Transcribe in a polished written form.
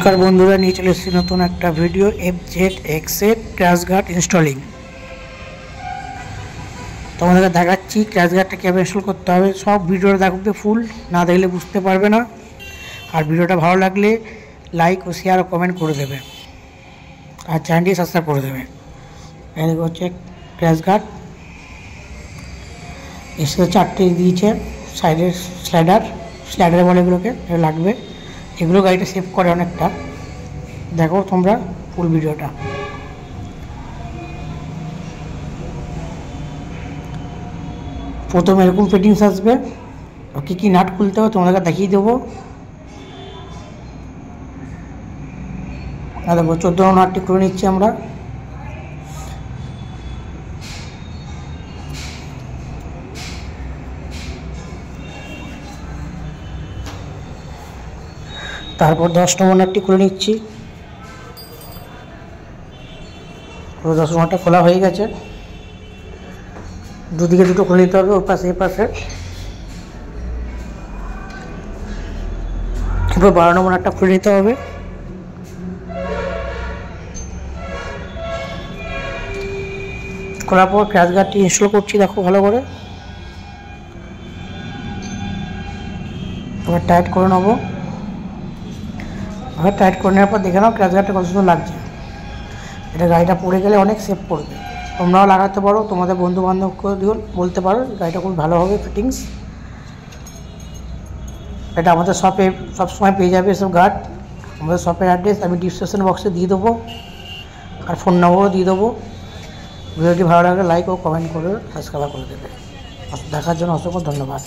नमस्कार बंधुरा নিয়ে চলে এসেছি নতুন একটা ভিডিও FZX এর ক্র্যাশ গার্ড ইনস্টলিং। তোমাদেরকে দেখাচ্ছি ক্র্যাশ গার্ডটা কিভাবে ইনস্টল করতে হবে। সব ভিডিওটা দেখবে ফুল, না দেখলে বুঝতে পারবে না। আর ভিডিওটা ভালো লাগলে লাইক ও শেয়ার ও কমেন্ট করে দেবে আর চ্যানেলটি সাবস্ক্রাইব করে দেবে। এই হচ্ছে ক্র্যাশ গার্ড, এসে চারটে দিয়েছে সাইডের স্লাইডার বলে এগুলোকে লাগবে। এগুলো গাড়িটা সেভ করে অনেকটা। দেখো তোমরা ফুল ভিডিওটা। প্রথমে এরকম ফিটিংস আসবে, কী কী নাট খুলতে হবে তোমাদেরকে দেখিয়ে দেবো। দেখো 14 নাটটি খুলে নিচ্ছি আমরা। তারপর 10 নম্বর নাটটি খুলে নিচ্ছি। 10 নম্বরটা খোলা হয়ে গেছে। দুদিকে দুটো খুলে নিতে হবে, ওর পাশে এ পাশে। এরপর 12 নম্বর নাটটা খুলে নিতে হবে। খোলার পর ক্র্যাশ গার্ডটি ইনস্টল করছি, দেখো ভালো করে। এবার টাইট করে নেবো। আবার টাইট করে নেওয়ার পর দেখে নাও ক্র্যাশ গার্ডটা কত সুন্দর লাগছে। এটা গাড়িটা পড়ে গেলে অনেক সেভ করবে। তোমরাও লাগাতে পারো, তোমাদের বন্ধু বান্ধবকে বলতে পারো, গাড়িটা খুব ভালো হবে ফিটিংস। এটা আমাদের শপে সবসময় পেয়ে যাবে এসব গার্ড। আমাদের শপের অ্যাড্রেস আমি ডিসক্রিপশন বক্সে দিয়ে দেবো, আর ফোন নম্বরও দিয়ে দেবো। ভিডিওটি ভালো লাগলে লাইক ও কমেন্ট করে সাবস্ক্রাইব করে দেবে। দেখার জন্য অসংখ্য ধন্যবাদ।